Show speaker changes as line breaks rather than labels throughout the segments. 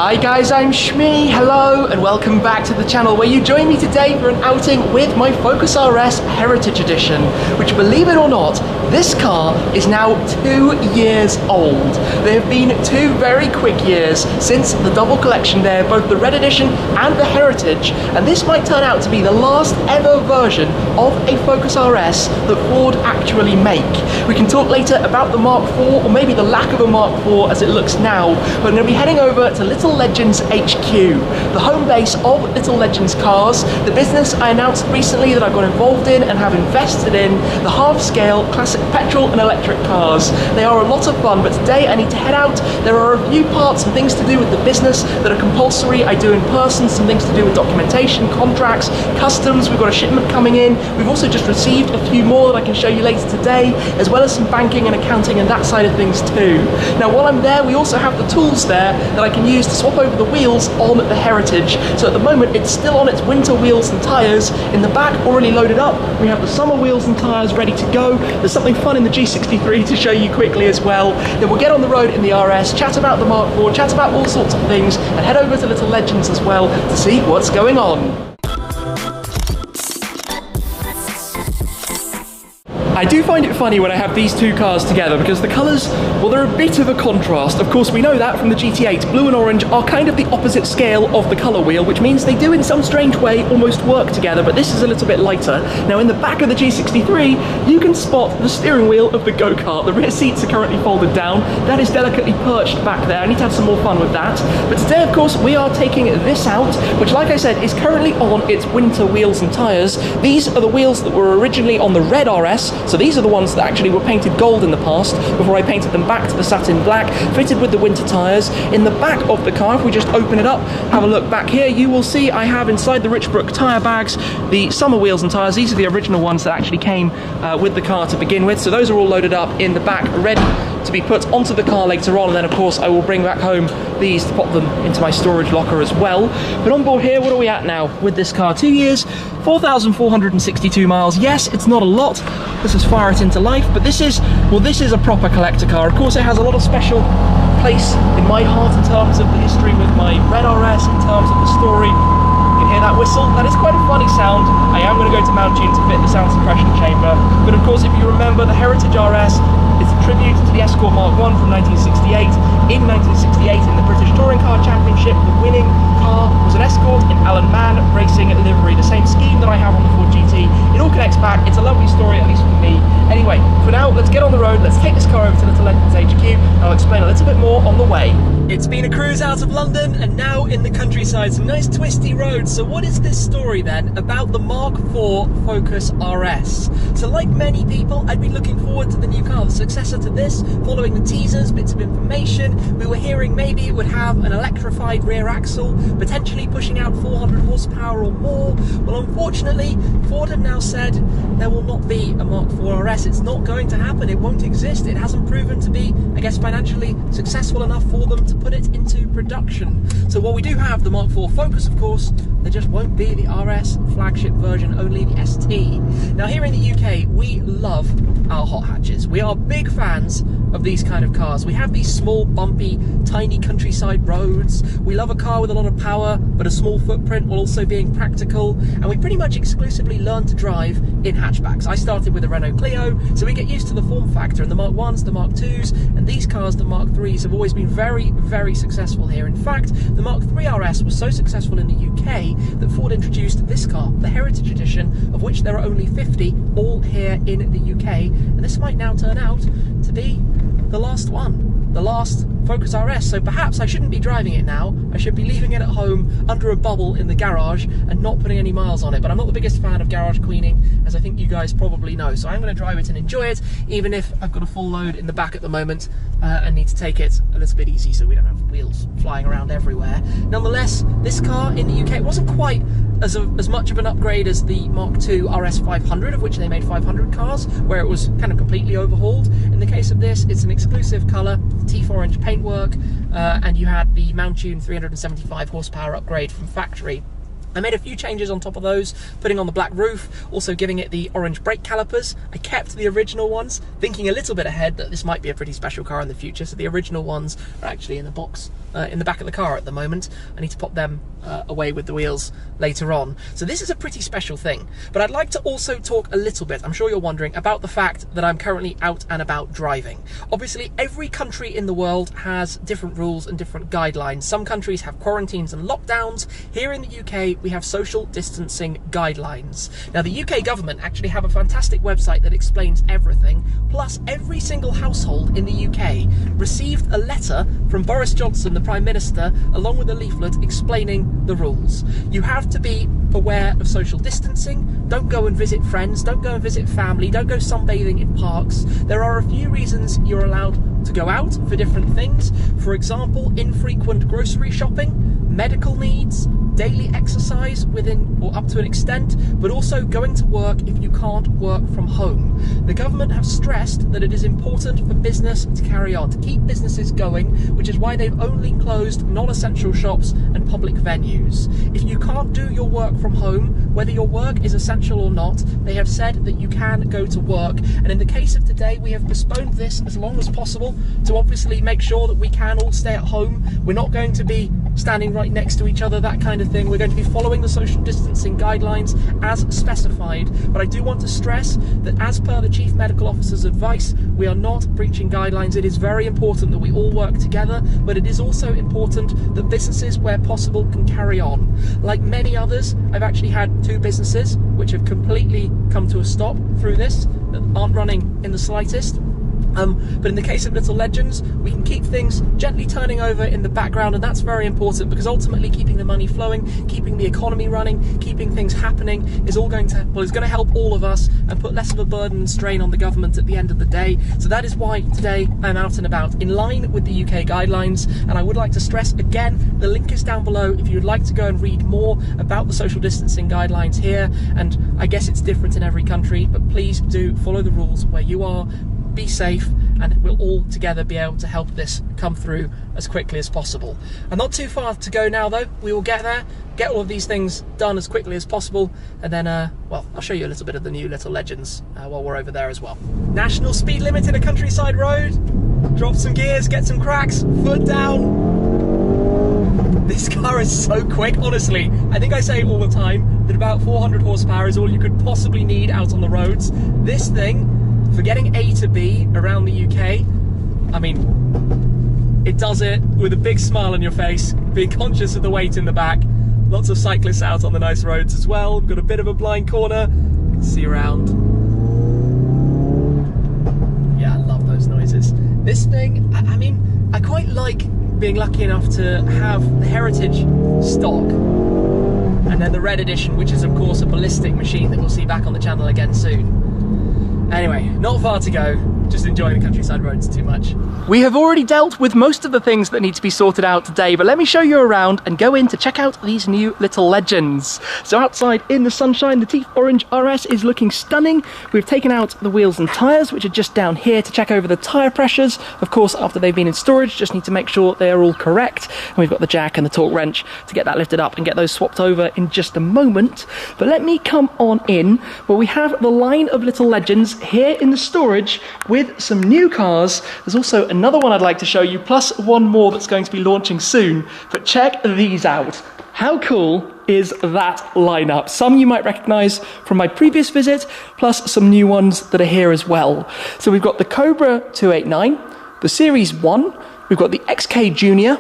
Hi guys, I'm Shmee, hello and welcome back to the channel where you join me today for an outing with my Focus RS Heritage Edition, which, believe it or not, this car is now 2 years old. There have been 2 very quick years since the double collection there, both the Red Edition and the Heritage, and this might turn out to be the last ever version of a Focus RS that Ford actually make. We can talk later about the Mark IV, or maybe the lack of a Mark IV as it looks now, but I'm going to be heading over to Little Legends HQ, the home base of Little Legends Cars, the business I announced recently that I've got involved in and have invested in, the half-scale classic petrol and electric cars. They are a lot of fun, but today I need to head out. There are a few parts and things to do with the business that are compulsory. I do in person, some things to do with documentation, contracts, customs. We've got a shipment coming in. We've also just received a few more that I can show you later today, as well as some banking and accounting and that side of things too. Now while I'm there, we also have the tools there that I can use to swap over the wheels on the Heritage. So at the moment it's still on its winter wheels and tyres. In the back, already loaded up, we have the summer wheels and tyres ready to go. There's something fun in the G63 to show you quickly as well. Then we'll get on the road in the RS, chat about the Mark IV, chat about all sorts of things, and head over to Little Legends as well to see what's going on. I do find it funny when I have these two cars together because the colours, well, they're a bit of a contrast. Of course, we know that from the GT8. Blue and orange are kind of the opposite scale of the colour wheel, which means they do in some strange way almost work together, but this is a little bit lighter. Now in the back of the G63, you can spot the steering wheel of the go-kart. The rear seats are currently folded down. That is delicately perched back there. I need to have some more fun with that. But today, of course, we are taking this out, which, like I said, is currently on its winter wheels and tyres. These are the wheels that were originally on the Red RS. So these are the ones that actually were painted gold in the past before I painted them back to the satin black, fitted with the winter tyres. In the back of the car, if we just open it up, have a look back here, you will see I have inside the Richbrook tyre bags the summer wheels and tyres. These are the original ones that actually came with the car to begin with. So those are all loaded up in the back, ready to be put onto the car later on, and then of course I will bring back home these to pop them into my storage locker as well. But on board here, what are we at now with this car? 2 years, 4,462 miles. Yes, it's not a lot. This is fire it into life, but this is, well, this is a proper collector car. Of course, it has a lot of special place in my heart in terms of the history with my Red RS, in terms of the story. You can hear that whistle. That is quite a funny sound. I am going to go to Mount Tune to fit the sound suppression chamber. But of course, if you remember, the Heritage RS is a tribute to the Escort Mark I from 1968. In 1968, in the British Touring Car Championship, the winning car was an Escort in Alan Mann Racing livery, the same scheme that I have on the Ford GT. It all connects back. It's a lovely story, at least for me. Anyway, for now, let's get on the road. Let's take this car over to Little Legends HQ, and I'll explain a little bit more on the way. It's been a cruise out of London and now in the countryside, some nice twisty roads. So what is this story then about the Mark IV Focus RS? So like many people, I'd been looking forward to the new car, the successor to this, following the teasers, bits of information. We were hearing maybe it would have an electrified rear axle, potentially pushing out 400 horsepower or more. Well, unfortunately, Ford have now said there will not be a Mark IV RS. It's not going to happen. It won't exist. It hasn't proven to be, I guess, financially successful enough for them to put it into production. So while we do have the Mark IV Focus, of course, there just won't be the RS flagship version, only the ST. Now here in the UK, we love our hot hatches. We are big fans of these kind of cars. We have these small, bumpy, tiny countryside roads. We love a car with a lot of power, but a small footprint while also being practical. And we pretty much exclusively learn to drive in hatchbacks. I started with a Renault Clio, so we get used to the form factor, and the Mark 1s, the Mark 2s, and these cars, the Mark 3s, have always been very, very successful here. In fact, the Mark 3 RS was so successful in the UK that Ford introduced this car, the Heritage Edition, of which there are only 50, all here in the UK. And this might now turn out to be the last one, the last Focus RS. So perhaps I shouldn't be driving it now. I should be leaving it at home under a bubble in the garage and not putting any miles on it. But I'm not the biggest fan of garage cleaning, as I think you guys probably know. So I'm going to drive it and enjoy it, even if I've got a full load in the back at the moment and need to take it a little bit easy so we don't have wheels flying around everywhere. Nonetheless, this car in the UK, it wasn't quite as much of an upgrade as the Mark II RS 500, of which they made 500 cars, where it was kind of completely overhauled. In the case of this, it's an exclusive colour, teeth orange paintwork, and you had the Mount Tune 375 horsepower upgrade from factory.
I made a few changes on top of those, putting on the black roof, also giving it the orange brake calipers. I kept the original ones, thinking a little bit ahead that this might be a pretty special car in the future, so the original ones are actually in the box, in the back of the car at the moment. I need to pop them away with the wheels later on. So this is a pretty special thing, but I'd like to also talk a little bit, I'm sure you're wondering, about the fact that I'm currently out and about driving. Obviously, every country in the world has different rules and different guidelines. Some countries have quarantines and lockdowns. Here in the UK, we have social distancing guidelines. Now, the UK government actually have a fantastic website that explains everything, plus every single household in the UK received a letter from Boris Johnson, the Prime Minister, along with a leaflet explaining the rules. You have to be aware of social distancing, don't go and visit friends, don't go and visit family, don't go sunbathing in parks. There are a few reasons you're allowed to go out for different things. For example, infrequent grocery shopping, medical needs, daily exercise within or up to an extent, but also going to work if you can't work from home. The government have stressed that it is important for business to carry on, to keep businesses going, which is why they've only closed non-essential shops and public venues. If you can't do your work from home, whether your work is essential or not, they have said that you can go to work. And in the case of today, we have postponed this as long as possible to obviously make sure that we can all stay at home. We're not going to be standing right next to each other, that kind of thing. We're going to be following the social distancing guidelines as specified, but I do want to stress that as per the Chief Medical Officer's advice, we are not breaching guidelines. It is very important that we all work together, but it is also important that businesses, where possible, can carry on. Like many others, I've actually had 2 businesses which have completely come to a stop through this, that aren't running in the slightest. But in the case of Little Legends, we can keep things gently turning over in the background, and that's very important, because ultimately keeping the money flowing, keeping the economy running, keeping things happening is all going to, well, is going to help all of us and put less of a burden and strain on the government at the end of the day. So that is why today I'm out and about in line with the UK guidelines. And I would like to stress again, the link is down below if you'd like to go and read more about the social distancing guidelines here. And I guess it's different in every country, but please do follow the rules where you are. Be safe, and we'll all together be able to help this come through as quickly as possible. And not too far to go now though. We will get there, get all of these things done as quickly as possible, and then well, I'll show you a little bit of the new Little Legends while we're over there as well. National speed limit in a countryside road. Drop some gears, get some cracks, foot down. This car is so quick, honestly. I think I say all the time that about 400 horsepower is all you could possibly need out on the roads. This thing, for getting A to B around the UK, I mean, it does it with a big smile on your face, being conscious of the weight in the back. Lots of cyclists out on the nice roads as well. We've got a bit of a blind corner. You can see around. Yeah, I love those noises. This thing, I mean, I quite like being lucky enough to have the Heritage stock, and then the Red Edition, which is of course a ballistic machine that we'll see back on the channel again soon. Anyway, not far to go, just enjoying the countryside roads too much. We have already dealt with most of the things that need to be sorted out today, but let me show you around and go in to check out these new Little Legends. So outside in the sunshine, the Teeth Orange RS is looking stunning. We've taken out the wheels and tyres, which are just down here to check over the tyre pressures. Of course, after they've been in storage, just need to make sure they are all correct. And we've got the jack and the torque wrench to get that lifted up and get those swapped over in just a moment. But let me come on in where we have the line of Little Legends here in the storage with some new cars. There's also another one I'd like to show you, plus one more that's going to be launching soon. But check these out. How cool is that lineup? Some you might recognize from my previous visit, plus some new ones that are here as well. So we've got the Cobra 289, the Series 1, we've got the XK Junior,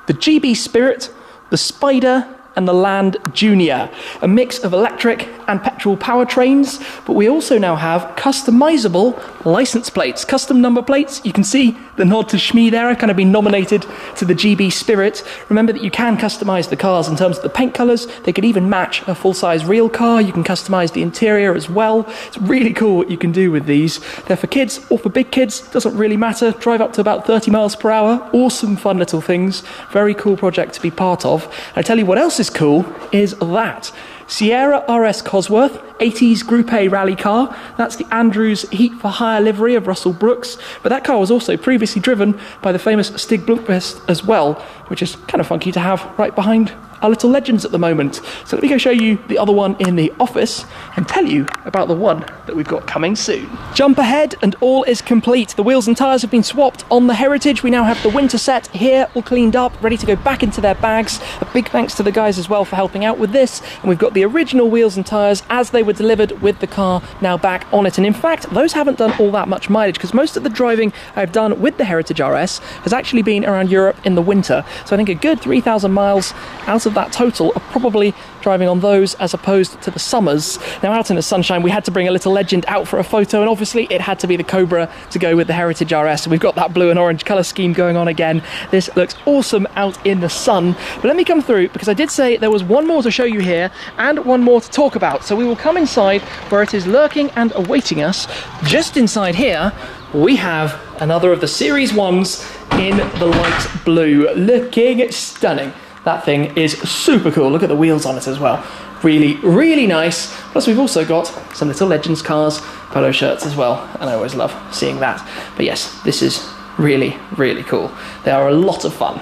the GB Spirit, the Spider, and the Land Junior, a mix of electric and petrol powertrains, but we also now have customizable license plates, custom number plates. You can see the nod to Shmee there, kind of been nominated to the GB Spirit. Remember that you can customize the cars in terms of the paint colors. They could even match a full-size real car. You can customize the interior as well. It's really cool what you can do with these. They're for kids or for big kids, doesn't really matter. Drive up to about 30 miles per hour. Awesome fun little things. Very cool project to be part of. And I tell you what else is cool is that Sierra RS Cosworth
80s Group A rally car. That's the Andrews Heat for Hire livery of Russell Brooks, but that car was also previously driven by the famous Stig Blomqvist as well, which is kind of funky to have right behind our little legends at the moment. So let me go show you the other one in the office and tell you about the one that we've got coming soon. Jump ahead and all is complete. The wheels and tyres have been swapped on the Heritage. We now have the winter set here, all cleaned up, ready to go back into their bags. A big thanks to the guys as well for helping out with this. And we've got the original wheels and tyres as they were delivered with the car now back on it. And in fact, those haven't done all that much mileage because most of the driving I've done with the Heritage RS has actually been around Europe in the winter. So I think a good 3,000 miles out of that total are probably driving on those as opposed to the summers. Now out in the sunshine we had to bring a little legend out for a photo, and obviously it had to be the Cobra to go with the Heritage RS. So we've got that blue and orange colour scheme going on again. This looks awesome out in the sun. But let me come through because I did say there was one more to show you here and one more to talk about. So we will come inside where it is lurking and awaiting us. Just inside here we have another of the Series 1s in the light blue, looking stunning. That thing is super cool. Look at the wheels on it as well. Really, really nice. Plus we've also got some little Legends cars, polo shirts as well, and I always love seeing that. But yes, this is really, really cool. They are a lot of fun.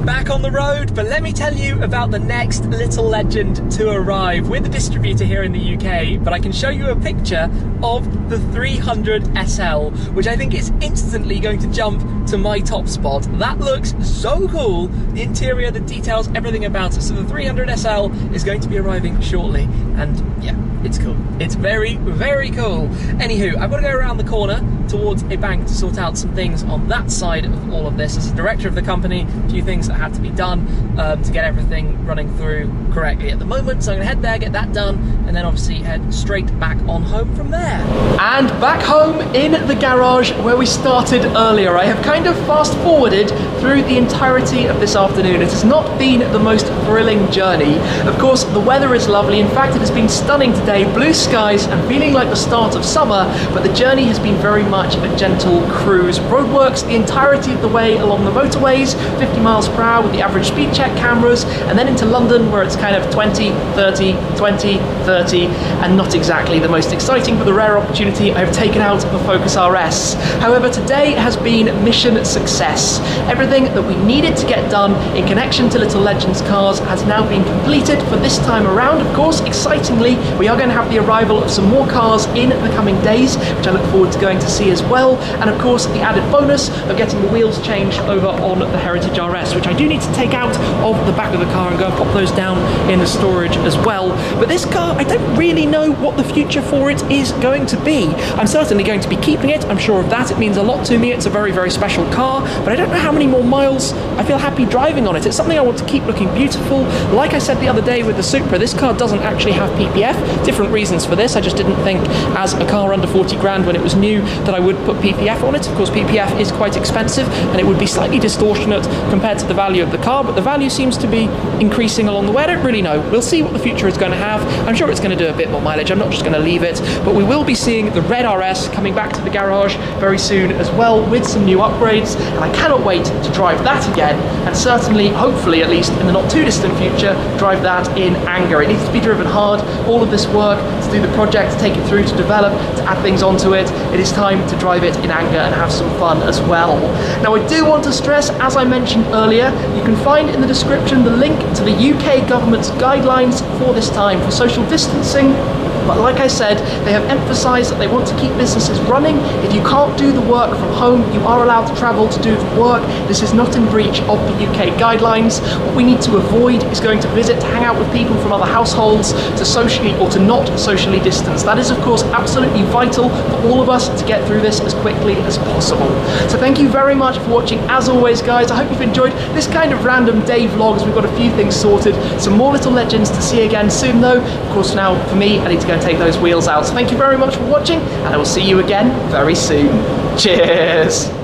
Back on the road, but let me tell you about the next little legend to arrive. We're the distributor here in the UK, but I can show you a picture of the 300 SL, which I think is instantly going to jump to my top spot. That looks so cool. The interior, the details, everything about it. So the 300 SL is going to be arriving shortly, and yeah, it's cool. It's very, very cool. Anywho, I've got to go around the corner towards a bank to sort out some things on that side of all of this. As the director of the company, a few things that had to be done to get everything running through correctly at the moment. So I'm gonna head there, get that done, and then obviously head straight back on home from there. And back home in the garage where we started earlier. I have kind of fast forwarded through the entirety of this afternoon. It has not been the most thrilling journey. Of course, the weather is lovely. In fact, it has been stunning today, blue skies and feeling like the start of summer, but the journey has been very much a gentle cruise. Roadworks the entirety of the way along the motorways, 50 miles per hour with the average speed check cameras, and then into London where it's kind of 20, 30, 20, 30, and not exactly the most exciting, but the rare opportunity I've taken out the Focus RS. However, today has been mission success. Everything that we needed to get done in connection to Little Legends cars has now been completed for this time around. Of course, excitingly, we are going to have the arrival of some more cars in the coming days, which I look forward to going to see as well. And of course, the added bonus of getting the wheels changed over on the Heritage RS, which I do need to take out of the back of the car and go and pop those down in the storage as well. But this car, I don't really know what the future for it is going to be. I'm certainly going to be keeping it, I'm sure of that. It means a lot to me. It's a very, very special car, but I don't know how many more miles I feel happy driving on it. It's something I want to keep looking beautiful. Like I said the other day with the Supra, this car doesn't actually have PPF. Different reasons for this. I just didn't think as a car under 40 grand when it was new that I would put PPF on it. Of course, PPF is quite expensive and it would be slightly distortionate compared to the value of the car, but the value seems to be increasing along the way. I don't really know. We'll see what the future is going to have. I'm sure it's going to do a bit more mileage. I'm not just going to leave it, but we will be seeing the red RS coming back to the garage very soon as well with some new upgrades, and I cannot wait to drive that again, and certainly, hopefully at least in the not too distant future, drive that in anger. It needs to be driven hard. All of this work to do the project, to take it through, to develop, to add things onto it. It is time to drive it in anger and have some fun as well. Now I do want to stress, as I mentioned earlier, you can find in the description the link to the UK government's guidelines for this time for social distancing. But like I said, they have emphasised that they want to keep businesses running. If you can't do the work from home, you are allowed to travel to do the work. This is not in breach of the UK guidelines. What we need to avoid is going to visit, to hang out with people from other households, to socially or to not socially distance. That is, of course, absolutely vital for all of us to get through this as quickly as possible. So thank you very much for watching. As always, guys, I hope you've enjoyed this kind of random day vlog as we've got a few things sorted. Some more Little Legends to see again soon, though. Of course, now, for me, I need to go and take those wheels out. So thank you very much for watching, and I will see you again very soon. Cheers!